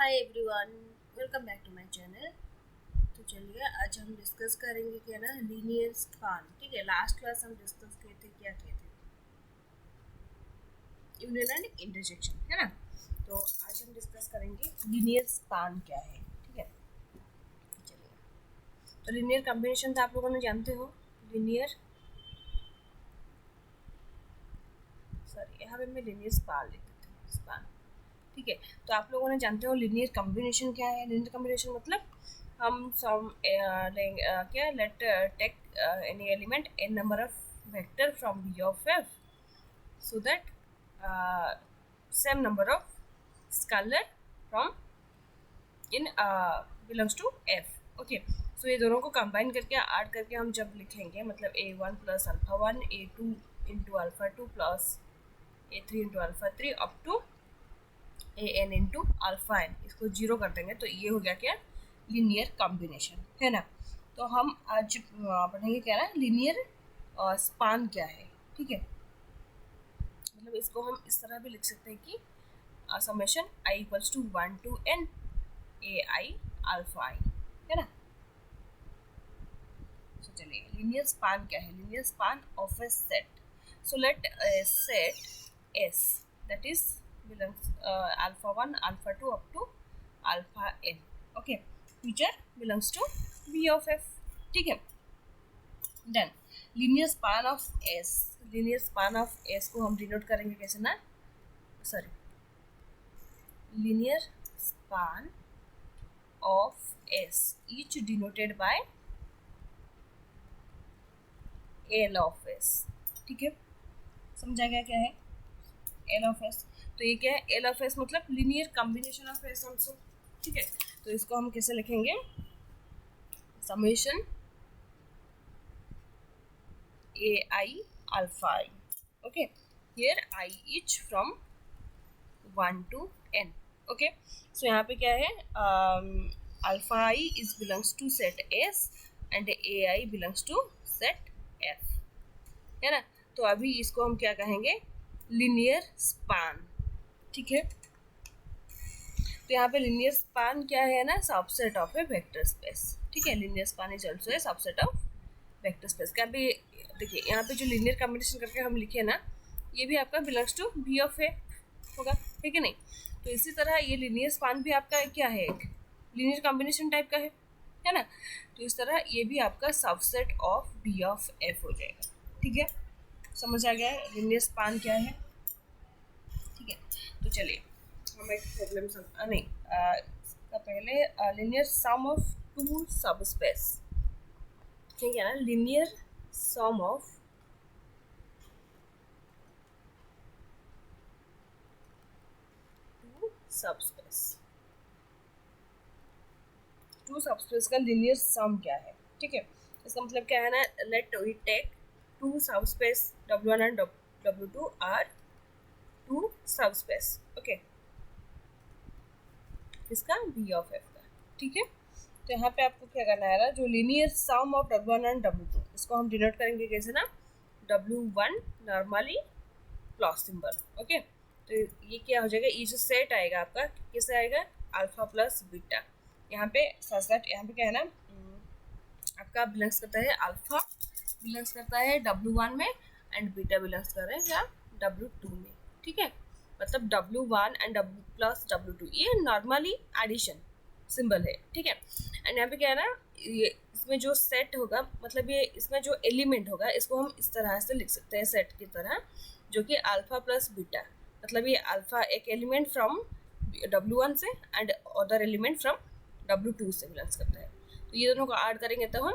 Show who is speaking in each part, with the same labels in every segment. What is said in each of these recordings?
Speaker 1: Hi everyone, welcome back to my channel. तो चलिए आज हम डिस्कस करेंगे क्या ना लीनियर स्पान। ठीक है, लास्ट क्लास हम डिस्कस किए थे, क्या किए थे, यूनियन एंड इंटरसेक्शन, है ना। तो आज हम डिस्कस करेंगे लीनियर स्पान क्या है। ठीक है, चलिए। तो लीनियर कॉम्बिनेशन तो आप लोगों ने जानते हो। लीनियर सॉरी यहाँ पे मैं लीनियर स्पान लिख देती हूँ, स्पान। ठीक है, तो आप लोगों ने जानते हो लीनियर कॉम्बिनेशन क्या है। लीनियर कॉम्बिनेशन मतलब हम सम क्या let take any element N number of vector from B of F so that same number of scalar from in belongs to F. Okay, so ये दोनों को कंबाइन करके ऐड करके हम जब लिखेंगे, मतलब a1 plus alpha 1 a2 into alpha 2 plus a3 into alpha 3 up to A N into alpha N, इसको जीरो कर देंगे तो ये हो गया क्या, लीनियर कॉम्बिनेशन, है ना। तो हम आज पढ़ेंगे क्या ना लीनियर स्पान क्या है। ठीक है, मतलब इसको हम इस तरह भी लिख सकते हैं कि summation I equals to 1 to N A I alpha I, है ना। तो चलिए लीनियर स्पान क्या है। Linear span of A set, so let a set S that is belongs alpha 1 alpha 2 up to alpha n, okay, which are belongs to B of f। ठीक है, then linear span of S, linear span of S को हम denote करेंगे कैसे ना, sorry, linear span of S each denoted by L of S। ठीक है, समझा गया क्या है एल ऑफ एस। तो ये क्या है, एल ऑफ एस मतलब linear combination of S also. ठीक है, तो इसको हम कैसे लिखेंगे, summation A I alpha I, okay, here I each from 1 to N. Okay, so यहाँ पे क्या है, alpha I is belongs to set S and A I belongs to set F, है ना। तो अभी इसको हम क्या कहेंगे, लीनियर स्पान। ठीक है, तो यहाँ पे लीनियर स्पान क्या है ना, subset of A vector space. ठीक है, linear span is also a subset of vector space. क्या भी देखिए यहाँ पे जो लीनियर कॉम्बिनेशन करके हम लिखे ना, ये भी आपका बिलोंग्स टू बी ऑफ ए होगा, ठीक है नहीं। तो इसी तरह ये लीनियर स्पान भी आपका क्या है, एक लीनियर कॉम्बिनेशन टाइप का है ना। तो इस तरह ये भी आपका subset of B of F हो जाएगा। ठीक है, समझ आ गया है लीनियर स्पान क्या है। ठीक है, तो चलिए हम एक प्रॉब्लम नहीं इसका पहले linear sum of two subspace, ठीक है ना, linear sum of two subspace, two subspace का लीनियर सम क्या है। ठीक है, इसका मतलब क्या है ना, let we take two subspace W1 and W2 are two subspace, okay, इसका B ऑफ F का। ठीक है, तो यहाँ पे आपको क्या करना है ना, जो linear sum of W1 and W2, इसको हम डिनोट करेंगे कैसे ना, W1 normally plus symbol, okay. तो ये क्या हो जाएगा, ये जो सेट आएगा आपका कैसे आएगा, अल्फा प्लस बीटा। यहाँ पे सच यहाँ पे क्या है ना, आपका बिलोंग्स करता है अल्फा बिलोंग्स करता है W1 में एंड बीटा बिलोंग्स कर रहे हैं W2 में। ठीक है, मतलब W1 and W plus W2 ये नॉर्मली एडिशन सिंबल है। ठीक है, एंड यहाँ पे क्या है ना, ये इसमें जो सेट होगा, मतलब ये इसमें जो एलिमेंट होगा, इसको हम इस तरह से लिख सकते हैं सेट की तरह, जो कि अल्फा प्लस बीटा, मतलब ये अल्फा एक एलिमेंट फ्रॉम W1 से and other element from W2 से बिलोंग्स करता है। तो ये दोनों को ऐड करेंगे तो हम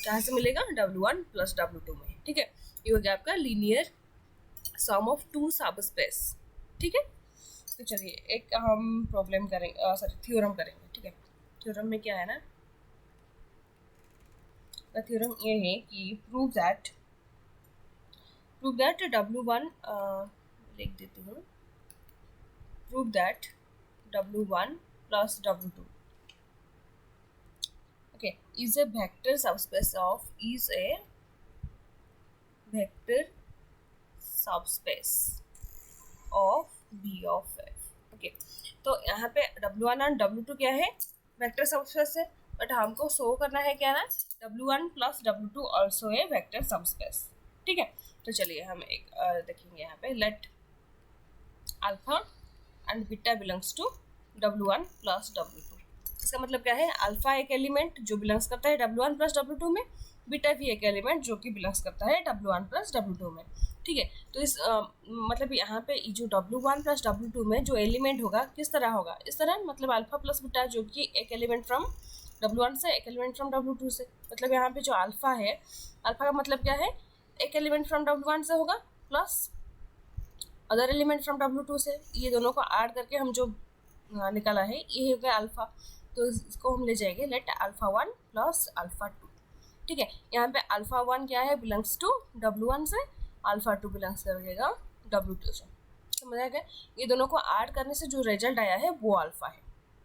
Speaker 1: कहाँ से मिलेगा, W1 प्लस W2 में। ठीक है, ये हो गया आपका linear sum of two subspace. ठीक है, तो चलिए एक हम प्रॉब्लम करेंगे, सॉरी थ्योरम करेंगे। ठीक है, थ्योरम में क्या है ना, थ्योरम ये है कि प्रूव दैट W1 लिख देती हूँ, prove that W1 plus W2 okay is a vector subspace of B of F। Okay, तो यहाँ पे W1 और W2 क्या है, वेक्टर सबस्पेस है, बट हमको शो करना है क्या ना, W1 plus W2 also a vector subspace. ठीक है, तो चलिए हम एक देखेंगे यहाँ पे, let alpha and beta belongs to W1 plus W2। इसका मतलब क्या है, अल्फा एक एलिमेंट जो बिलोंग्स करता है W1 प्लस W2 में, बीटा भी एक एलिमेंट जो कि बिलोंग्स करता है W1 प्लस W2 में। ठीक है, तो इस मतलब यहाँ पे जो W1 प्लस W2 में जो एलिमेंट होगा किस तरह होगा, इस तरह, मतलब अल्फा प्लस बीटा जो कि एक एलिमेंट फ्रॉम W1 से, एक एलिमेंट फ्रॉम W2 से। मतलब यहाँ पे जो अल्फा है, अल्फा का मतलब क्या है, एक एलिमेंट फ्रॉम W1 से होगा plus other element from W2 से, ये दोनों को ऐड करके हम जो निकाला है ये हो गया अल्फा। तो इसको हम ले जाएंगे लेट अल्फा 1 प्लस अल्फा 2। ठीक है, यहाँ पे अल्फा 1 क्या है, बिलोंग्स टू W1 से, अल्फा 2 बिलोंग्स करेगा W2 से। समझ आ गया, ये दोनों को ऐड करने से जो रिजल्ट आया है वो अल्फा है।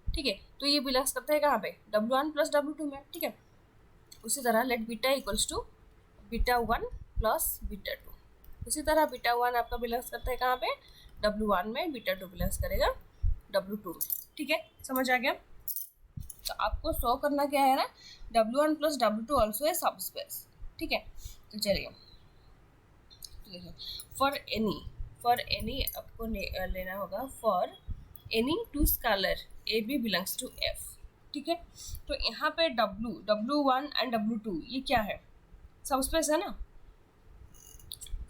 Speaker 1: ठीक है, तो ये बिलोंग्स करता है कहाँ पे, W1 प्लस W2 में। ठीक है, उसी तरह let beta equals to beta 1 plus beta 2। उसी तरह बीटा 1 आपका बिलोंग्स करता है कहाँ पे, W1 में, बीटा 2 बिलोंग्स करेगा W2 में। ठीक है, समझ आ गया। तो आपको शो करना क्या है ना, W1 प्लस W2 ऑल्सो है सब स्पेस। ठीक है, तो चलिए फॉर एनी आपको लेना होगा, for any two scalar a b belongs to F. ठीक है, तो यहाँ पे W1 एंड W2 ये क्या है, सब स्पेस है ना।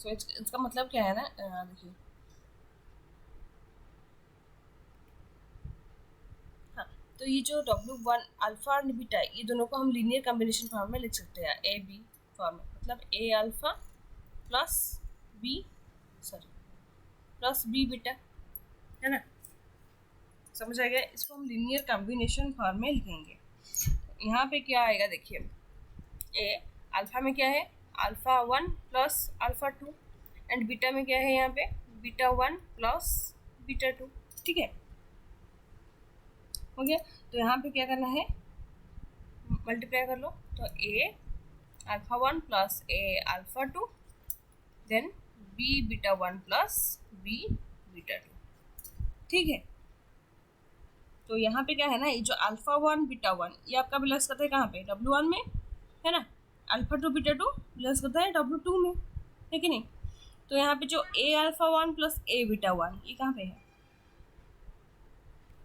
Speaker 1: तो इसका मतलब क्या है ना, देखिए हाँ, तो ये जो W1 अल्फा एंड बीटा, ये दोनों को हम लीनियर कॉम्बिनेशन फॉर्म में लिख सकते हैं, ए बी फॉर्म में, मतलब A alpha plus B beta, है ना। समझ आ गया, इसको हम लीनियर कॉम्बिनेशन फॉर्म में लिखेंगे। यहाँ पे क्या आएगा, देखिए ए अल्फा में क्या है, alpha 1 plus alpha 2, and beta में क्या है, यहाँ पे बीटा 1 प्लस बीटा 2। ठीक है, हो गया। तो यहाँ पे क्या करना है, मल्टीप्लाई कर लो, तो A alpha 1 plus A alpha 2, then B beta 1 plus B beta 2। ठीक है, तो यहाँ पे क्या है ना, ये जो अल्फा 1 बीटा 1 ये आपका बिलोंग्स करता है कहाँ पे, W1 में, है ना। अल्फा 2 बीटा 2 बिलोंग्स करता है W2 में, है कि नहीं। तो यहाँ पे जो ए अल्फा 1 प्लस ए बीटा 1 ये कहाँ पे है,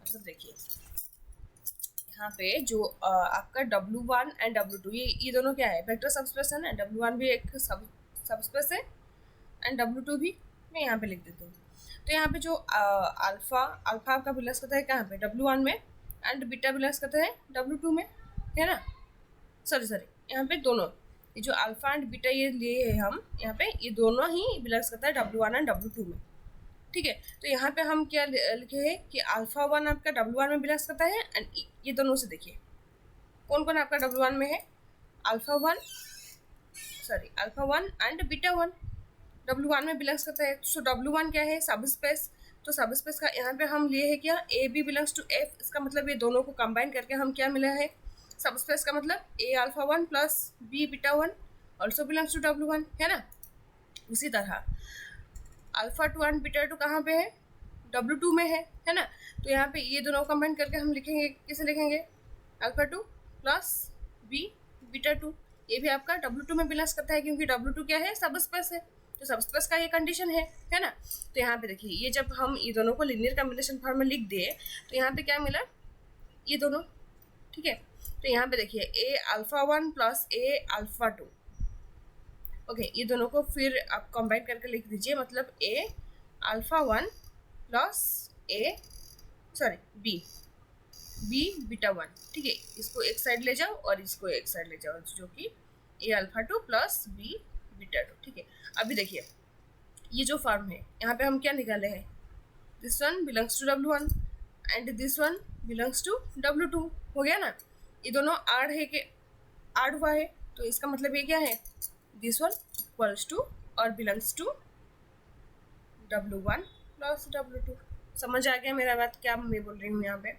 Speaker 1: मतलब देखिए यहाँ पे जो आपका W1 एंड W2 ये दोनों क्या है, वेक्टर सबस्पेस है ना। W1 भी एक सबस्पेस है एंड W2 भी, मैं यहाँ पे लिख देती हूँ। तो यहाँ पे जो अल्फा आपका बिलोंग्स करता है कहाँ पे, W1 में, एंड बीटा बिलोंग्स करता है W2 में, है ना। सॉरी यहाँ पे दोनों, ये जो अल्फा एंड बीटा ये लिए हैं हम, यहाँ पे ये दोनों ही बिलोंग्स करता है W1 एंड W2 में। ठीक है, तो यहाँ पे हम क्या लिखे हैं कि अल्फा 1 आपका W1 में बिलोंग्स करता है, एंड ये दोनों से देखिए कौन कौन आपका W1 में है, अल्फा 1 एंड बीटा 1 W1 में बिलोंग्स करता है। सो W1 क्या है, सब स्पेस। तो सब स्पेस का यहाँ पे हम लिए है क्या, a b belongs to F. इसका मतलब ये दोनों को कंबाइन करके हम क्या मिला है, सब स्पेस का मतलब A alpha 1 plus B beta 1 also belongs to W1, है ना। उसी तरह अल्फा 2 एंड बीटा 2 कहाँ पे है, W2 में है ना। तो यहाँ पे ये दोनों कंबाइन करके हम लिखेंगे, किसे लिखेंगे, अल्फा 2 प्लस बी बीटा 2। ये भी आपका W2 में बिलोंग्स करता है, क्योंकि W2 क्या है, सब स्पेस है। तो सब स्पेस का ये कंडीशन है ना। तो यहाँ पे देखिए, ये जब हम ये दोनों को लिनियर कॉम्बिनेशन फॉर्म में लिख दिए, तो यहाँ पे क्या मिला, ये दोनों। ठीक है, तो यहाँ पे देखिए ए alpha 1 plus A alpha 2। Okay, ये दोनों को फिर आप कंबाइन करके लिख दीजिए, मतलब A alpha 1 plus B beta 1। ठीक है, इसको एक साइड ले जाओ और इसको एक साइड ले जाओ, जो कि ए अल्फा 2 प्लस बी बीटा 2। ठीक है, अभी देखिए ये जो फॉर्म है, यहाँ पे हम क्या निकाले हैं, this one belongs to W1 and this one belongs to W2। हो गया ना, ये दोनों आड़ है कि आड़ हुआ है, तो इसका मतलब ये क्या है, दिस वन इक्वल्स टू और belongs to W1 plus W2। समझ आ गया मेरा बात, क्या मैं बोल रही हूँ यहाँ पे।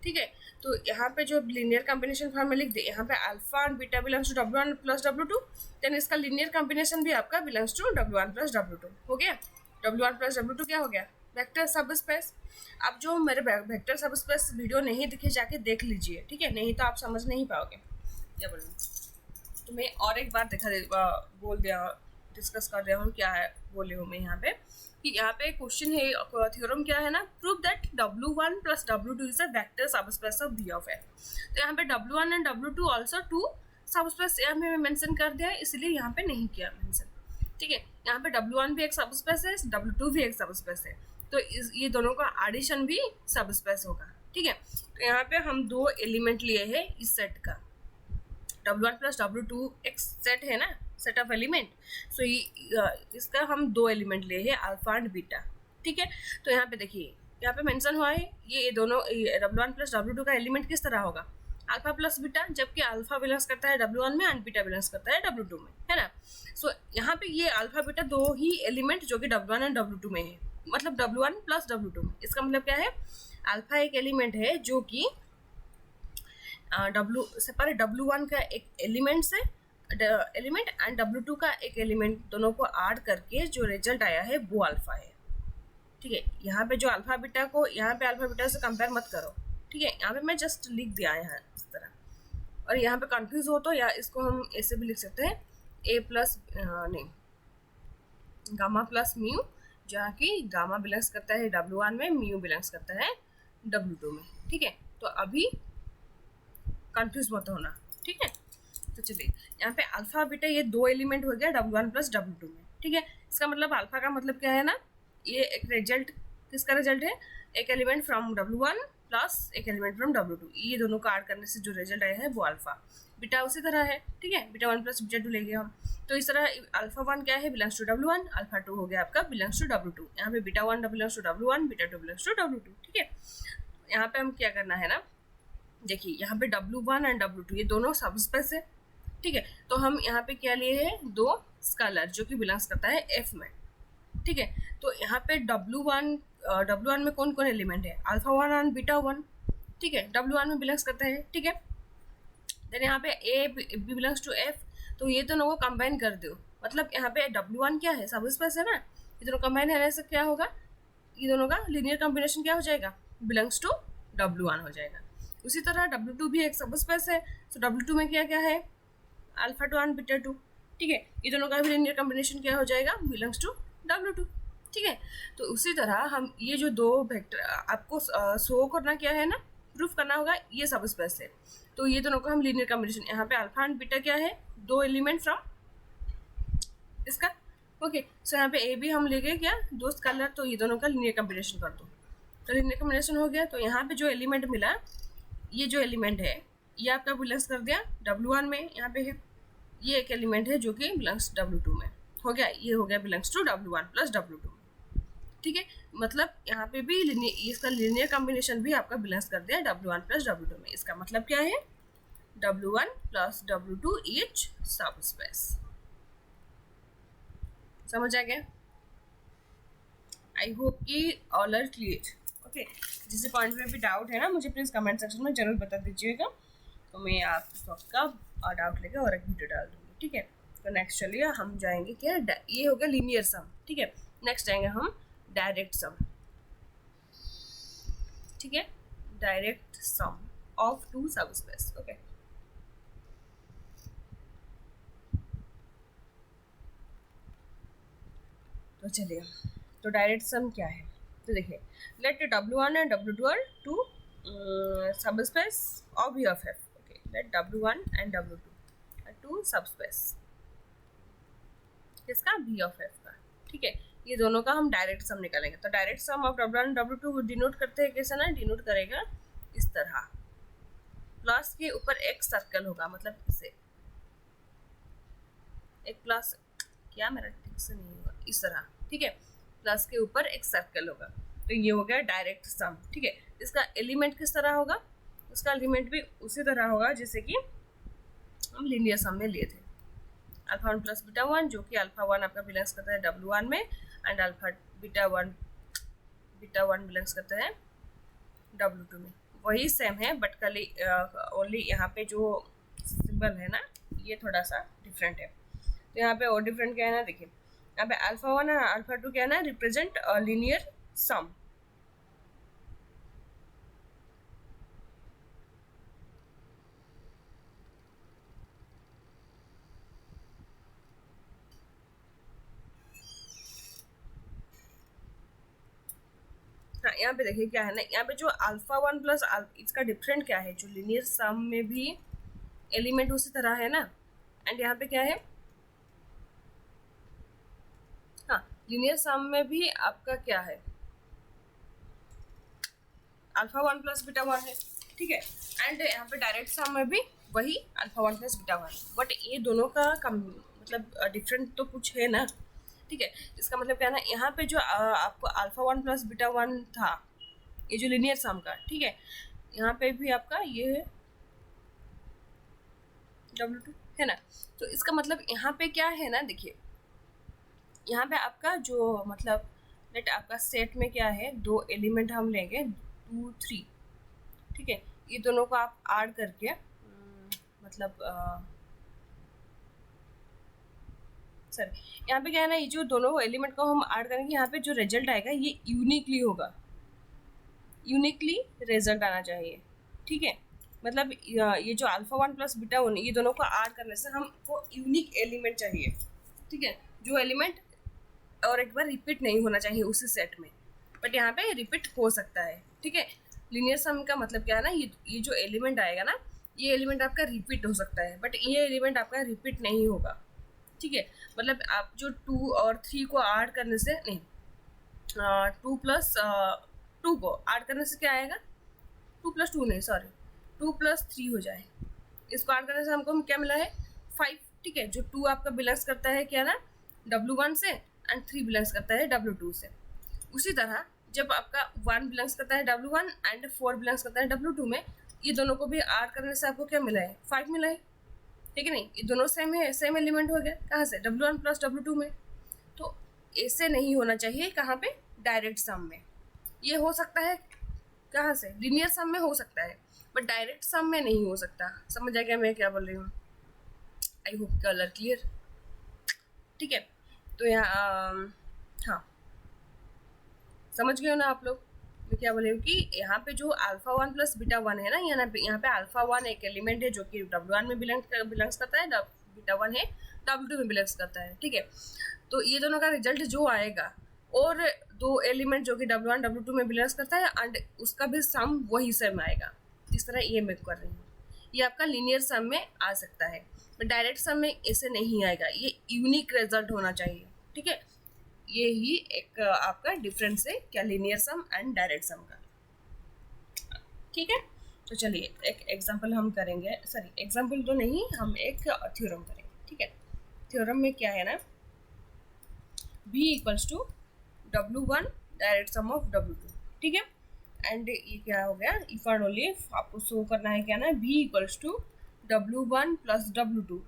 Speaker 1: ठीक है, तो यहाँ पे जो लीनियर कॉम्बिनेशन फॉर्म में लिख दे, यहाँ पे alpha and beta belongs to W1 plus W2, then इसका लीनियर कॉम्बिनेशन भी आपका belongs to W1 plus W2। हो गया, W1 प्लस W2 क्या हो गया, वेक्टर सब स्पेस। अब जो मेरे वेक्टर सब स्पेस वीडियो नहीं दिखे जाके देख लीजिए, ठीक है, नहीं तो आप समझ नहीं पाओगे। क्या बोलूँ तो मैं और एक बार बोल दिया, डिस्कस कर दिया हूँ क्या है बोले हूँ मैं यहाँ पे कि यहाँ पे क्वेश्चन है, थ्योरम क्या है ना, prove that W1 + W2 is a vector subspace of V of F। तो यहाँ पे W1 and W2 also 2 subspace यहाँ पे मेंशन कर दिया है, इसलिए यहाँ पे नहीं किया मेंशन, ठीक है। यहाँ पे W1 भी एक सबस्पेस है, W2 भी एक सबस्पेस है, तो ये दोनों का एडिशन भी सबस्पेस होगा, ठीक है। तो यहाँ पे हम 2 एलिमेंट लिए हैं इस सेट का, W1 + W2 एक सेट है ना, सेट ऑफ एलिमेंट। सो इसका हम 2 एलिमेंट लिए हैं, अल्फा एंड बीटा, ठीक है। तो यहाँ पे देखिए, यहाँ पे मेंशन हुआ है ये दोनों W1 + W2 का एलिमेंट किस तरह होगा, अल्फा प्लस बीटा, जबकि अल्फा बिलोंग्स करता है W1 में एंड बीटा बिलोंग्स करता है W2 में, है ना। सो यहाँ पे ये अल्फा बीटा 2 ही एलिमेंट जो कि W1 एंड W2 में है, मतलब W1 + W2 में। इसका मतलब क्या है, अल्फा एक एलिमेंट है जो कि W1 का एक एलिमेंट से एलिमेंट एंड W2 का एक एलिमेंट, दोनों को ऐड करके जो रिजल्ट आया है वो अल्फा है, ठीक है। यहाँ पे जो अल्फा बीटा को, यहाँ पे अल्फा बीटा से कंपेयर मत करो, ठीक है। यहाँ पे मैं जस्ट लिख दिया यहाँ इस तरह, और यहाँ पे कंफ्यूज हो तो या इसको हम ऐसे भी लिख सकते हैं नहीं गामा प्लस म्यू, जहाँ की गामा बिलोंग्स करता है W1 में, म्यू बिलोंग्स करता है W2 में, ठीक है। तो अभी कंफ्यूज मत होना, ठीक है। तो चलिए यहाँ पे अल्फा बीटा ये 2 एलिमेंट हो गया W1 + W2 में, ठीक है। इसका मतलब अल्फा का मतलब क्या है ना, ये एक रिजल्ट, किसका रिजल्ट है, एक एलिमेंट फ्रॉम W1 प्लस एक एलिमेंट फ्रॉम W2, ये दोनों को ऐड करने से जो रिजल्ट आया है वो अल्फा। बीटा उसी तरह है, ठीक है, बीटा 1 + बीटा 2 लेंगे हम। तो इस तरह अल्फा 1 क्या है, बिलोंग्स टू W1, अल्फा 2 हो गया आपका बिलोंग्स टू W2। यहाँ पे beta 1 belongs to W1, beta 2 belongs to W2, ठीक है। यहाँ पे हम क्या करना है ना, देखिए यहाँ पे W1 एंड W2 ये दोनों सबस्पेस है, ठीक है। तो हम यहाँ पे क्या लिए हैं, 2 स्केलर जो कि बिलोंग्स करता है F में, ठीक है। तो यहाँ पे W1 में कौन कौन एलिमेंट है, अल्फा 1 एंड बीटा 1, ठीक है, W1 में बिलोंग्स करता है, ठीक है। देन यहाँ पे A बिलोंग्स टू F, तो ये दोनों को कंबाइन कर दो, मतलब यहाँ पे W1 क्या है, सबस्पेस है ना, ये दोनों कंबाइन होने से क्या होगा, ये दोनों का लीनियर कॉम्बिनेशन क्या हो जाएगा, बिलोंग्स टू W1 हो जाएगा। उसी तरह W2 भी एक सबस्पेस है, तो W2 में क्या क्या है, अल्फा 2 एंड बीटा 2, ठीक है, ये दोनों का भी लीनियर कॉम्बिनेशन क्या हो जाएगा, बिलोंग्स टू W2, ठीक है। तो उसी तरह हम ये जो 2 वेक्टर आपको शो करना क्या है ना, प्रूफ करना होगा ये सबस्पेस है, तो ये दोनों का हम लीनियर कॉम्बिनेशन, यहाँ पे अल्फा एंड बीटा क्या है, 2 एलिमेंट फ्रॉम इसका, ओके। सो यहाँ पे ए भी हम ले गए क्या, 2 स्केलर, तो ये दोनों का लीनियर कॉम्बिनेशन कर दो, तो लीनियर कॉम्बिनेशन हो गया। तो यहाँ पे जो एलिमेंट मिला, ये जो एलिमेंट है ये आपका बिलोंग्स कर दिया W1 में, यहाँ पे है ये एक एलिमेंट है जो कि बिलोंग्स W2 में, हो गया, ये हो गया बिलोंग्स टू W1 + W2, ठीक है। मतलब यहाँ पे भी इसका लीनियर कॉम्बिनेशन भी आपका बिलोंग्स कर दिया W1 + W2 में। इसका मतलब क्या है, W1 + W2 ईच सबस्पेस। समझ आ गया, आई होप कि ऑल आर क्लियर, ओके। जिस पॉइंट में भी डाउट है ना, मुझे प्लीज़ कमेंट सेक्शन में जरूर बता दीजिएगा, तो मैं आप सबका डाउट लेकर और एक वीडियो डाल दूँगी, ठीक है। तो नेक्स्ट चलिए हम जाएंगे क्या, ये हो गया लीनियर सम, ठीक है। नेक्स्ट जाएंगे हम डायरेक्ट सम, ठीक है, direct sum of 2 subspace, okay. तो चलिए, तो डायरेक्ट सम क्या है, तो देखिए, let W1 and W2 are 2 subspace of V of F, okay. Let W1 and W2 are 2 subspace किसका, V ऑफ F का, ठीक है। ये दोनों का हम डायरेक्ट सम निकालेंगे। तो direct sum of W1 and W2 denote करते हैं कैसे ना, डिनोट करेगा इस तरह, प्लस के ऊपर एक सर्कल होगा, मतलब इसे एक प्लस, क्या मेरा ठीक से नहीं होगा, इस तरह, ठीक है, प्लस के ऊपर एक सर्कल होगा, तो ये हो गया डायरेक्ट सम, ठीक है। इसका एलिमेंट किस तरह होगा, उसका एलिमेंट भी उसी तरह होगा जैसे कि हम लीनियर सम में लिए थे, अल्फा 1 + बीटा 1, जो कि अल्फा 1 आपका बिलोंग्स करता है W1 में, एंड अल्फा बीटा 1 बिलोंग्स करता है W2 में। वही सेम है, बट कल ओनली यहाँ पे जो सिंबल है ना, ये थोड़ा सा डिफरेंट है। तो यहाँ पे और डिफरेंट क्या है ना, देखिए यहाँ पे अल्फा 1 और अल्फा 2 क्या है ना, रिप्रेजेंट लीनियर सम। हाँ, यहाँ पे देखिए क्या है ना, यहाँ पे जो अल्फा वन प्लस इसका डिफरेंट क्या है, जो लीनियर सम में भी एलिमेंट उसी तरह है ना, एंड यहाँ पे क्या है, हाँ लीनियर सम में भी आपका क्या है, alpha one plus beta one है, ठीक है, एंड यहाँ पे डायरेक्ट सम में भी वही alpha one plus beta one, but ये दोनों का मतलब डिफरेंट तो कुछ है ना, ठीक है। इसका मतलब क्या है ना, यहाँ पे जो आपको alpha one plus beta one था, ये जो लीनियर सम का, ठीक है, यहाँ पे भी आपका ये है W2 है ना। तो इसका मतलब यहाँ पे क्या है ना, देखिए यहाँ पे आपका जो मतलब लेट आपका सेट में क्या है, दो एलिमेंट हम लेंगे 2 3, ठीक है, ये दोनों को आप ऐड करके मतलब सर यहाँ पे क्या है ना, ये जो दोनों एलिमेंट को हम ऐड करेंगे, यहाँ पे जो रिजल्ट आएगा ये यूनिकली होगा, यूनिकली रिजल्ट आना चाहिए, ठीक है। मतलब ये जो alpha one plus beta one, ये दोनों को ऐड करने से हमको यूनिक एलिमेंट चाहिए, ठीक है, जो एलिमेंट और एक बार रिपीट नहीं होना चाहिए उसी सेट में, बट यहाँ पे रिपीट हो सकता है, ठीक है। लीनियर सम का मतलब क्या है ना, ये जो एलिमेंट आएगा ना, ये एलिमेंट आपका रिपीट हो सकता है, बट ये एलिमेंट आपका रिपीट नहीं होगा, ठीक है। मतलब आप जो 2 और 3 को ऐड करने से नहीं, 2 प्लस 2 को ऐड करने से क्या आएगा, 2 प्लस 2 नहीं सॉरी 2 प्लस 3 हो जाए, इसको ऐड करने से हमको क्या मिला है 5, ठीक है। जो 2 आपका बिलोंग्स करता है क्या ना W1 से, एंड 3 बिलोंग्स करता है W2 से। उसी तरह जब आपका 1 बिलोंग्स करता है W1 एंड 4 बिलोंग्स करता है W2 में, ये दोनों को भी ऐड करने से आपको क्या मिला है 5 मिला है, ठीक है नहीं, ये दोनों सेम है, सेम एलिमेंट हो गया, कहाँ से W1 प्लस W2 में। तो ऐसे नहीं होना चाहिए, कहाँ पे डायरेक्ट सम में, ये हो सकता है कहाँ से लीनियर सम में हो सकता है, बट डायरेक्ट सम में नहीं हो सकता। समझ आ गया मैं क्या बोल रही हूँ, आई होप कलर क्लियर, ठीक है। तो यहाँ हाँ समझ गए हो ना आप लोग, मैं क्या बोल रही हूँ कि यहाँ पे जो alpha one plus beta one है ना, यहाँ पे अल्फा वन एक एलिमेंट है जो कि W1 में बिलोंग्स करता है, बीटा वन है W2 में बिलोंग्स करता है, ठीक है। तो ये दोनों का रिजल्ट जो आएगा, और दो एलिमेंट जो कि W1 W2 में बिलोंग्स करता है, एंड उसका भी सम वही सेम आएगा, इस तरह ये मैं कर रही हूँ। ये आपका लीनियर सम में आ सकता है, बट डायरेक्ट सम में ऐसे नहीं आएगा, ये यूनिक रिजल्ट होना चाहिए, ठीक है। ये ही एक आपका डिफरेंस है क्या linear sum and direct sum का, ठीक है। तो चलिए एक एग्जांपल हम करेंगे, सॉरी एग्जांपल तो नहीं, हम एक थ्योरम करेंगे, ठीक है। थ्योरम में क्या है ना, B equals to W1 direct sum of W2, ठीक है। एंड ये क्या हो गया, इफ एंड ओनली इफ आपको शो करना है क्या ना, B equals to W1 plus W2,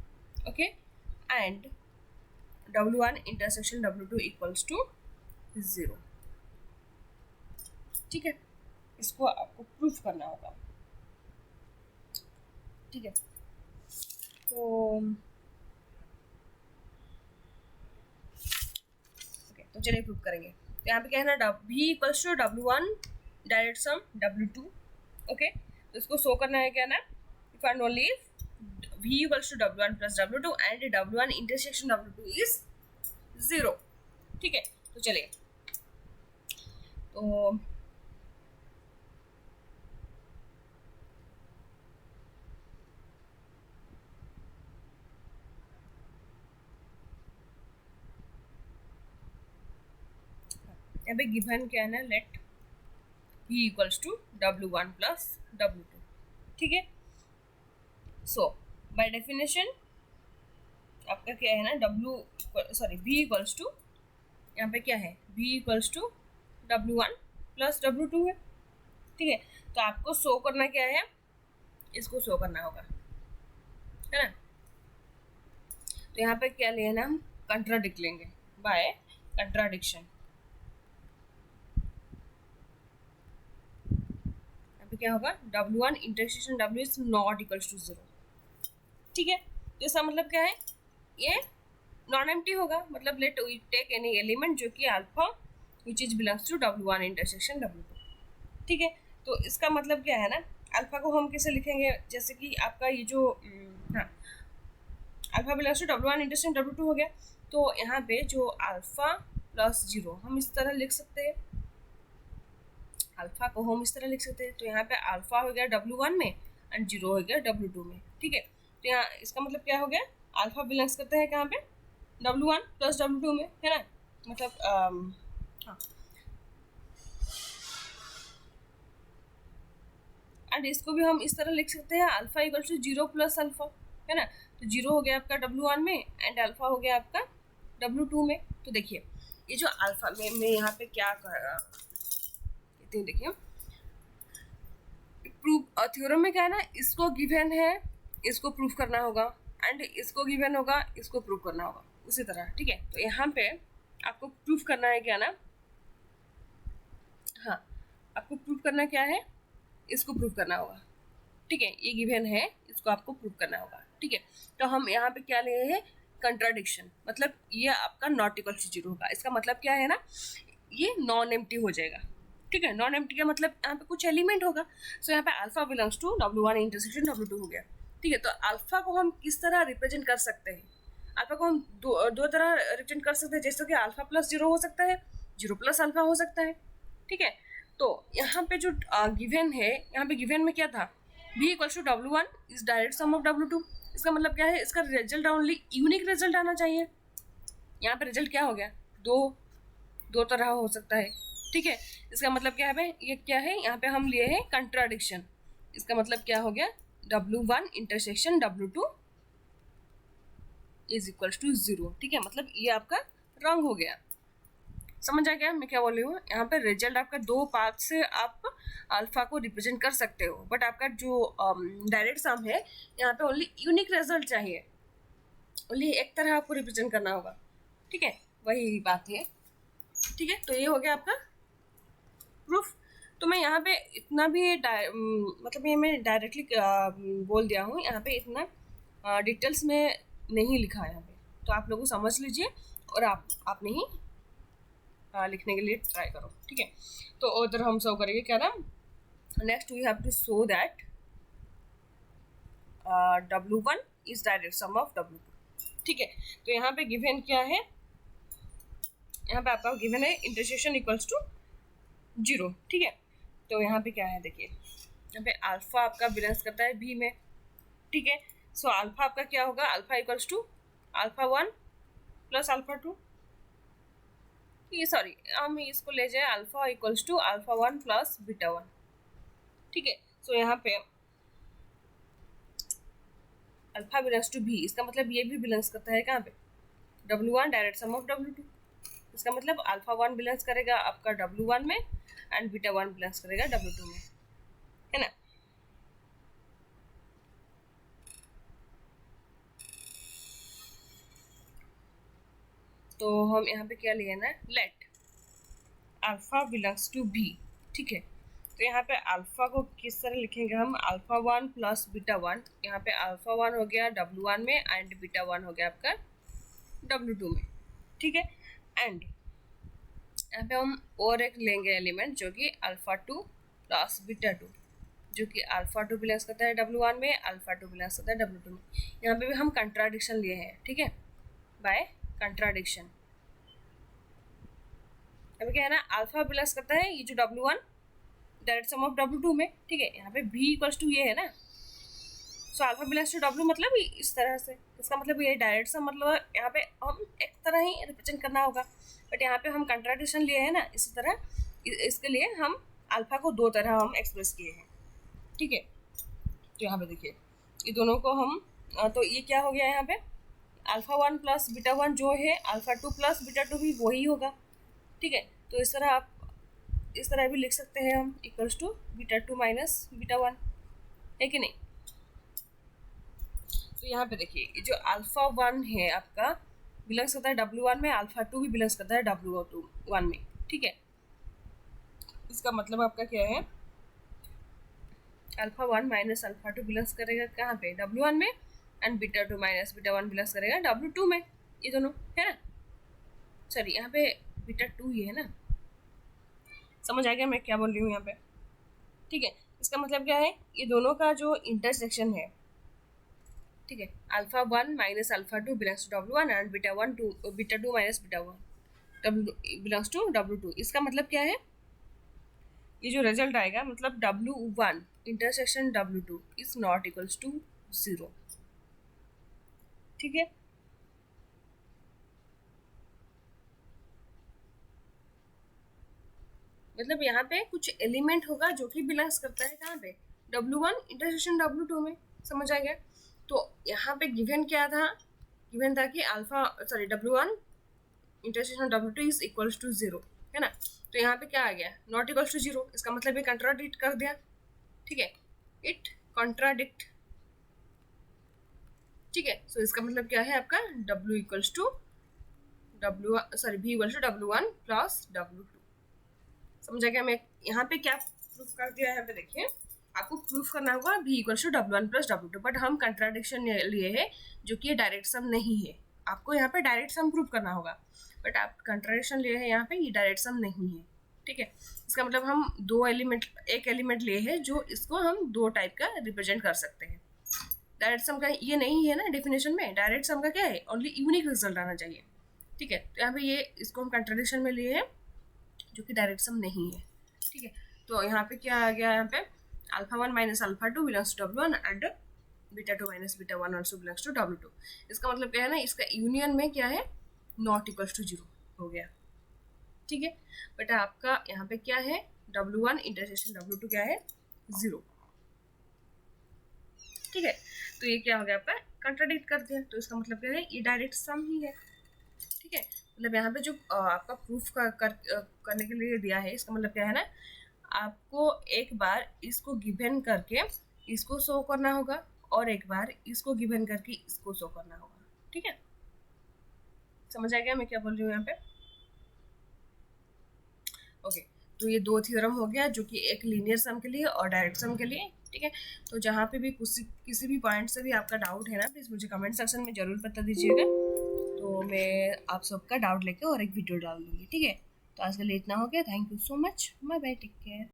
Speaker 1: okay, and W1 intersection W2 equals to 0, ठीक है। इसको आपको प्रूफ करना होगा, ठीक है। तो ओके, तो चलिए प्रूफ करेंगे। तो यहाँ पे क्या है ना, B equals to W1 direct sum W2, okay. तो इसको शो करना है क्या ना, if and only if V equals to W1 plus W2 and W1 intersection W2 is 0, ठीक है। तो चलिए, तो यहाँ पे गिवन क्या है ना, let V equals to W1 plus W2, ठीक है। सो बाय डेफिनेशन आपका क्या है ना, V इक्वल्स टू, यहाँ पे क्या है V equals to W1 plus W2 है, ठीक है। तो आपको शो करना क्या है, इसको शो करना होगा, है ना। तो यहाँ पे क्या लेना, हम कंट्राडिक्ट लेंगे बाय कंट्राडिक्शन। यहाँ पे क्या होगा, W1 intersection W is not equals to 0, ठीक है। तो इसका मतलब क्या है, ये नॉन एम्प्टी होगा, मतलब let we take any element जो कि alpha which is belongs to W1 intersection W2। ठीक है, तो इसका मतलब क्या है ना, अल्फा को हम कैसे लिखेंगे, जैसे कि आपका ये जो हाँ alpha belongs to W1 intersection W2 हो गया, तो यहाँ पे जो अल्फा प्लस 0 हम इस तरह लिख सकते हैं, अल्फा को हम इस तरह लिख सकते हैं। तो यहाँ पे अल्फा हो गया W1 में एंड 0 हो गया W2 में। ठीक है, तो यहाँ इसका मतलब क्या हो गया, अल्फा बिलोंग्स करता है कहाँ पे, W1 प्लस W2 में, है ना, मतलब हाँ, एंड इसको भी हम इस तरह लिख सकते हैं, alpha equal to 0 plus alpha, है ना, तो 0 हो गया आपका W1 में एंड अल्फा हो गया आपका W2 में। तो देखिए ये जो अल्फा में मैं यहाँ पे क्या कर रहा हूँ, देखिए प्रूफ थ्योरम में क्या है ना, इसको गिवन है, इसको प्रूफ करना होगा, एंड इसको गिवन होगा, इसको प्रूफ करना होगा, उसी तरह। ठीक है, तो यहाँ पे आपको प्रूफ करना है क्या ना, हाँ आपको प्रूफ करना क्या है, इसको प्रूफ करना होगा। ठीक है, ये गिवन है, इसको आपको प्रूफ करना होगा। ठीक है, तो हम यहाँ पे क्या ले रहे हैं, कंट्राडिक्शन, मतलब ये आपका नॉट इक्वल टू 0 होगा। इसका मतलब क्या है ना, ये नॉन एम्प्टी हो जाएगा। ठीक है, नॉन एम्प्टी का मतलब यहाँ पे कुछ एलिमेंट होगा। सो यहाँ पे alpha belongs to W1 intersection W2 हो गया। ठीक है, तो अल्फा को हम किस तरह रिप्रेजेंट कर सकते हैं, अल्फा को हम दो तरह रिप्रेजेंट कर सकते हैं, जैसे कि अल्फा प्लस 0 हो सकता है, 0 प्लस अल्फा हो सकता है। ठीक है, तो यहाँ पे जो गिवन है, यहाँ पे गिवन में क्या था, b equals to W1 is direct sum of W2। इसका मतलब क्या है, इसका रिजल्ट ओनली यूनिक रिजल्ट आना चाहिए। यहाँ पे रिजल्ट क्या हो गया, दो तरह हो सकता है। ठीक है, इसका मतलब क्या है, ये क्या है, यहाँ पे हम लिए हैं कंट्राडिक्शन। इसका मतलब क्या हो गया, W1 intersection W2 is equals to 0। ठीक है, मतलब ये आपका रॉन्ग हो गया। समझ आ गया मैं क्या बोल रही हूँ, यहाँ पे रिजल्ट आपका दो पार्ट से आप अल्फा को रिप्रेजेंट कर सकते हो, बट आपका जो डायरेक्ट सम है, यहाँ पे ओनली यूनिक रिजल्ट चाहिए, ओनली एक तरह आपको रिप्रेजेंट करना होगा। ठीक है, वही बात है। ठीक है, तो ये हो गया आपका प्रूफ। तो मैं यहाँ पे इतना भी मतलब ये मैं डायरेक्टली बोल दिया हूँ, यहाँ पे इतना डिटेल्स में नहीं लिखा है यहाँ पे, तो आप लोगों समझ लीजिए और आप नहीं लिखने के लिए ट्राई करो। ठीक है, तो उधर हम सो करेंगे क्या ना, next we have to show that W1 is direct sum of W2। ठीक है, तो यहाँ पे गिवन क्या है, यहाँ पे आपका गिवन है इंटरसेक्शन इक्वल्स टू 0। ठीक है, तो यहाँ पे क्या है, देखिए यहाँ पे अल्फा आपका बिलोंग्स करता है B में। ठीक है, सो अल्फा आपका क्या होगा, alpha equals to alpha 1 plus alpha 2, ये सॉरी हम इसको ले जाए alpha equals to alpha 1 plus beta 1। ठीक है, सो यहाँ पे अल्फा बिलोंग्स टू B, इसका मतलब ये भी बिलोंग्स करता है कहाँ पे, W1 direct sum of W2। इसका मतलब अल्फा 1 बिलोंग्स करेगा आपका W1 में एंड बीटा 1 बिलोंग्स करेगा W2 में, है ना। तो हम यहाँ पे क्या लिए ना, let alpha belongs to B। ठीक है, तो यहाँ पे अल्फा को किस तरह लिखेंगे हम, अल्फा 1 प्लस बीटा 1। यहाँ पे अल्फा 1 हो गया W1 में एंड बीटा 1 हो गया आपका W2 में। ठीक है, एंड यहाँ पे हम और एक लेंगे एलिमेंट जो कि अल्फा 2 प्लस बीटा 2, जो कि अल्फा 2 बिलोंग्स करता है W1 में, अल्फा 2 बिलोंग्स करता है W2 में। यहाँ पे भी हम कंट्राडिक्शन लिए हैं। ठीक है, बाय कंट्राडिक्शन। अभी क्या है ना, अल्फा बिलोंग्स करता है ये जो W1 direct sum of W2 में। ठीक है, यहाँ पे B इक्वल्स टू ये है ना, so alpha belongs to W मतलब इस तरह से, इसका मतलब ये डायरेक्ट सम, मतलब यहाँ पे हम एक तरह ही रिप्रेजेंट करना होगा, बट यहाँ पे हम कंट्राडिक्शन लिए है ना, इसी तरह इसके लिए हम अल्फा को दो तरह हम एक्सप्रेस किए हैं। ठीक है, तो यहाँ पे देखिए ये दोनों को हम तो ये क्या हो गया, यहाँ पे अल्फा 1 प्लस बीटा 1 जो है, अल्फा 2 प्लस बीटा 2 भी वही होगा। ठीक है, तो इस तरह आप इस तरह भी लिख सकते हैं हम, equals to beta 2 minus beta 1, है कि नहीं। तो यहाँ पे देखिए ये जो अल्फा 1 है आपका बिलोंग्स करता है W1 में, अल्फा 2 भी बिलोंग्स करता है W1 में। ठीक है, इसका मतलब आपका क्या है, अल्फा 1 माइनस अल्फा 2 बिलोंग्स करेगा कहाँ पे, W1 में, and beta 2 minus beta 1 belongs करेगा W2 में। ये दोनों है ना, सॉरी यहाँ पे बीटा 2 ही है ना, समझ आ गया मैं क्या बोल रही हूँ यहाँ पे? ठीक है, इसका मतलब क्या है, ये दोनों का जो इंटरसेक्शन है, ठीक है, alpha 1 minus alpha 2 belongs to W1 and beta 2 minus beta 1 W belongs to W2। इसका मतलब क्या है, ये जो रिजल्ट आएगा मतलब W1 intersection W2 is not equals to 0। ठीक है, मतलब यहाँ पे कुछ एलिमेंट होगा जो कि बिलोंग्स करता है कहाँ पे, W1 इंटरसेक्शन W2 में। समझ आ गया? तो यहाँ पे गिवन क्या था, गिवन था कि W1 intersection W2 is equals to 0, है ना। तो यहाँ पे क्या आ गया, नॉट इक्वल्स टू 0, इसका मतलब ये कंट्राडिक्ट कर दिया। ठीक है, इट कॉन्ट्राडिक्ट। ठीक है, सो इसका मतलब क्या है आपका W equals to B equals to W1 plus W2। समझा क्या मैं यहाँ पे क्या प्रूफ कर दिया है? यहाँ पे देखिए, आपको प्रूफ करना होगा B equals to W1 plus W2, but हम कंट्राडिक्शन लिए है जो कि डायरेक्ट सम नहीं है। आपको यहाँ पे डायरेक्ट सम प्रूफ करना होगा, बट आप कंट्राडिक्शन लिए हैं यहाँ पे, ये डायरेक्ट सम नहीं है। ठीक है, इसका मतलब हम एक एलिमेंट लिए हैं जो इसको हम दो टाइप का रिप्रेजेंट कर सकते हैं। डायरेक्ट सम का ये नहीं है ना डेफिनेशन में, डायरेक्ट सम का क्या है, ओनली यूनिक रिजल्ट आना चाहिए। ठीक है, तो यहाँ पे ये इसको हम कंट्राडिक्शन में लिए हैं जो कि डायरेक्ट सम नहीं है। ठीक है, तो यहाँ पे क्या आ गया, यहाँ पे alpha 1 minus alpha 2 belongs to W1 and beta 2 minus beta 1 also belongs to W2। इसका मतलब क्या है ना, इसका यूनियन में क्या है, नॉट इक्वल्स टू 0 हो गया। ठीक है, बट आपका यहाँ पे क्या है, W1 इंटरसेक्शन W2 क्या है, 0। ठीक है, तो ये क्या हो गया आपका, कंट्राडिक्ट कर दिया, तो इसका मतलब क्या है, ये डायरेक्ट सम ही है। ठीक है, मतलब यहाँ पे जो आपका प्रूफ करने के लिए दिया है, इसका मतलब क्या है ना, आपको एक बार इसको गिवन करके इसको शो करना होगा और एक बार इसको गिवन करके इसको शो करना होगा। ठीक है, समझ आ गया मैं क्या बोल रही हूँ यहाँ पे? ओके, तो ये दो थ्योरम हो गया जो कि एक लीनियर सम के लिए और डायरेक्ट सम के लिए। ठीक है, तो जहाँ पे भी किसी भी पॉइंट से भी आपका डाउट है ना, प्लीज़ मुझे कमेंट सेक्शन में ज़रूर बता दीजिएगा, तो मैं आप सबका डाउट लेके और एक वीडियो डाल दूँगी। ठीक है, तो आज के लिए इतना हो गया। Thank you so much, bye bye, take care.